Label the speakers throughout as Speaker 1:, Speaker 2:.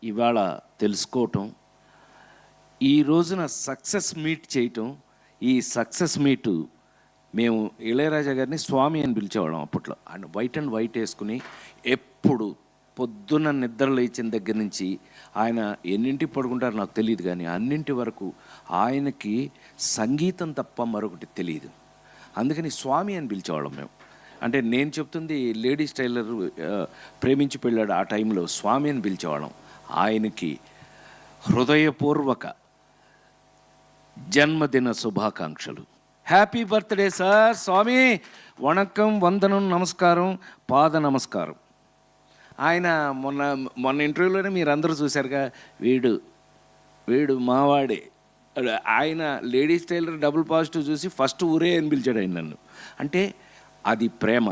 Speaker 1: ఇవాళ తెలుసుకోవటం, ఈ రోజున సక్సెస్ మీట్ చేయటం. ఈ సక్సెస్ మీటు మేము ఇళయరాజా గారిని స్వామి అని పిలిచేవాళ్ళం అప్పట్లో. అండ్ వైట్ వేసుకుని ఎప్పుడు పొద్దున్న నిద్ర లేచిన దగ్గర నుంచి ఆయన ఎన్నింటికి పడుకుంటారో నాకు తెలియదు, కానీ అన్నింటి వరకు ఆయనకి సంగీతం తప్ప మరొకటి తెలియదు. అందుకని స్వామి అని పిలిచేవాళ్ళం మేము. అంటే నేను చెప్తుంది లేడీస్ టైలర్ ప్రేమించి పెళ్ళాడు ఆ టైంలో స్వామి అని పిలిచేవాళ్ళం. ఆయనకి హృదయపూర్వక జన్మదిన శుభాకాంక్షలు. Happy birthday sir. స్వామి వణకం, వందనం, నమస్కారం, పాద నమస్కారం. ఆయన మొన్న ఇంటర్వ్యూలోనే మీరు అందరూ చూశారుగా, వీడు మావాడే. ఆయన లేడీస్ టైలర్ డబుల్ పాజిటివ్ చూసి ఫస్ట్ ఊరే అని పిలిచాడు ఆయన నన్ను. అంటే అది ప్రేమ.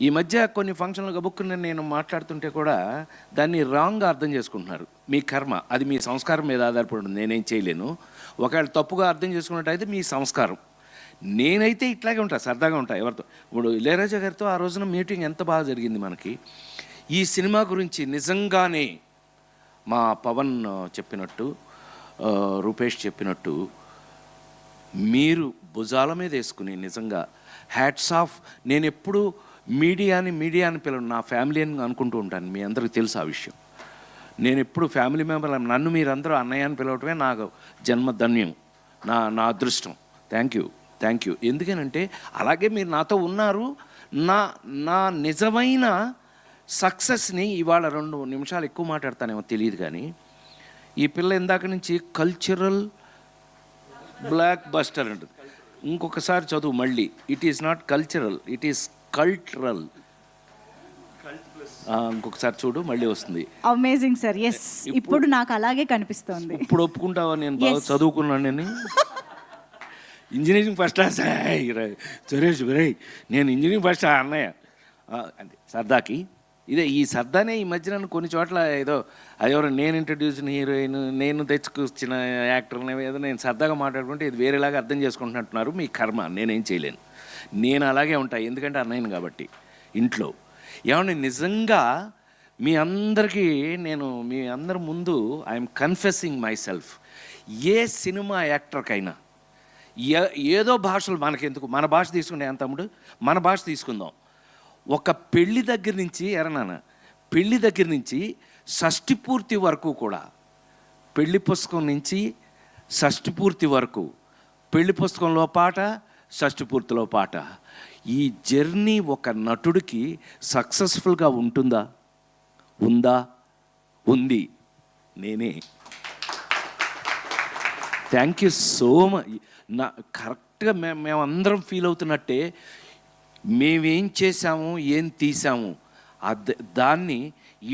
Speaker 1: ఈ మధ్య కొన్ని ఫంక్షన్లు గబుక్కుని నేను మాట్లాడుతుంటే కూడా దాన్ని రాంగ్గా అర్థం చేసుకుంటున్నారు. మీ కర్మ, అది మీ సంస్కారం మీద ఆధారపడి ఉంటుంది, నేనేం చేయలేను. ఒకవేళ తప్పుగా అర్థం చేసుకున్నట్టయితే మీ సంస్కారం. నేనైతే ఇట్లాగే ఉంటా, సరదాగా ఉంటా ఎవరితో. ఇప్పుడు ఇళయరాజా గారితో ఆ రోజున మీటింగ్ ఎంత బాగా జరిగింది మనకి. ఈ సినిమా గురించి నిజంగానే మా పవన్ చెప్పినట్టు, రూపేష్ చెప్పినట్టు, మీరు భుజాల మీద వేసుకుని నిజంగా హ్యాట్స్ ఆఫ్. నేను ఎప్పుడు మీడియాని పిలవను, నా ఫ్యామిలీ అని అనుకుంటూ ఉంటాను. మీ అందరికీ తెలుసు ఆ విషయం. నేను ఎప్పుడు ఫ్యామిలీ మెంబర్, నన్ను మీరందరూ అన్నయ్య అని పిలవటమే నాకు జన్మధన్యం, నా అదృష్టం. Thank you. ఎందుకనంటే అలాగే మీరు నాతో ఉన్నారు. నా నిజమైన సక్సెస్ని ఇవాళ 2 నిమిషాలు ఎక్కువ మాట్లాడతానేమో తెలియదు, కానీ ఈ పిల్ల ఇందాక నుంచి కల్చరల్ బ్లాక్ బస్టర్ అంటుంది. ఇంకొకసారి చదువు మళ్ళీ. It is not cultural, it is cultural. ఇంకొకసారి చూడు, మళ్ళీ వస్తుంది.
Speaker 2: Amazing sir. ఎస్, ఇప్పుడు నాకు అలాగే కనిపిస్తుంది.
Speaker 1: ఇప్పుడు ఒప్పుకుంటావా నేను బాగా చదువుకున్నాను? నేను ఇంజనీరింగ్ ఫస్ట్ క్లాస్. సురేష్ నేను ఇంజనీరింగ్ ఫస్ట్ అన్నయ్య అంటే సరదాకి. ఈ సరదానే ఈ మధ్య నన్ను కొన్ని చోట్ల ఏదో అదెవరో నేను ఇంట్రడ్యూస్డ్ హీరోయిన్, నేను తెచ్చుకొచ్చిన యాక్టర్ని ఏదో నేను సరదాగా మాట్లాడుకుంటే ఇది వేరేలాగా అర్థం చేసుకుంటున్నట్టున్నారు. మీ కర్మ, నేనేం చేయలేను. నేను అలాగే ఉంటాను, ఎందుకంటే అన్నయ్యను కాబట్టి ఇంట్లో. ఏమన్నా నిజంగా మీ అందరికీ నేను మీ అందరి ముందు ఐఎమ్ కన్ఫెసింగ్ మై సెల్ఫ్. ఏ సినిమా యాక్టర్కైనా ఏదో భాషలు మనకెందుకు, మన భాష తీసుకుంటే ఏం తమ్ముడు, మన భాష తీసుకుందాం. ఒక పెళ్లి దగ్గర నుంచి పెళ్లి దగ్గర నుంచి షష్ఠి పూర్తి వరకు కూడా, పెళ్లి పుస్తకం నుంచి షష్ఠి పూర్తి వరకు, పెళ్లి పుస్తకంలో పాట, షష్ఠి పూర్తిలో పాట, ఈ జర్నీ ఒక నటుడికి సక్సెస్ఫుల్గా ఉందా? ఉంది. నేనే. Thank you so much. కరెక్ట్గా మేమందరం ఫీల్ అవుతున్నట్టే మేమేం చేశాము, ఏం తీసాము, దాన్ని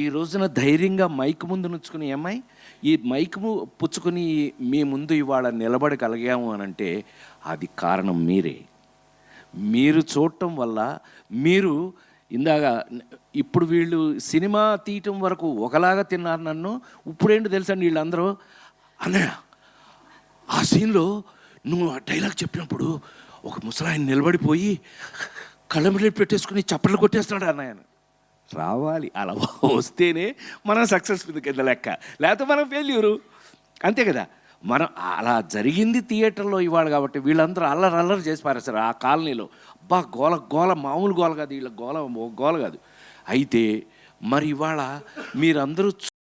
Speaker 1: ఈ రోజున ధైర్యంగా మైక్ ముందు నుంచుకుని, ఏమ్మాయి ఈ మైక్ పుచ్చుకొని మీ ముందు ఇవాళ నిలబడగలిగాము అని అంటే అది కారణం మీరే. మీరు చూడటం వల్ల, మీరు ఇందాక ఇప్పుడు వీళ్ళు సినిమా తీయటం వరకు ఒకలాగా తిన్నారు నన్ను. ఇప్పుడేంటో తెలుసండి, వీళ్ళందరూ అన్నయ్య ఆ సీన్లో నువ్వు ఆ డైలాగ్ చెప్పినప్పుడు ఒక ముసలాయన నిలబడిపోయి కళ్ళమిళ్ళు పెట్టేసుకుని చప్పట్లు కొట్టేస్తున్నాడు అన్నయ్యను. రావాలి, అలా వస్తేనే మనం సక్సెస్ఫుల్ కింద లెక్క, లేకపోతే మనం ఫెయిల్యూరు, అంతే కదా. మనం అలా జరిగింది థియేటర్లో ఇవాళ కాబట్టి వీళ్ళందరూ అల్లరి చేసి పారేస్తారు ఆ కాలనీలో. గోల మామూలు గోల కాదు, వీళ్ళ గోల కాదు. అయితే మరి ఇవాళ మీరందరూ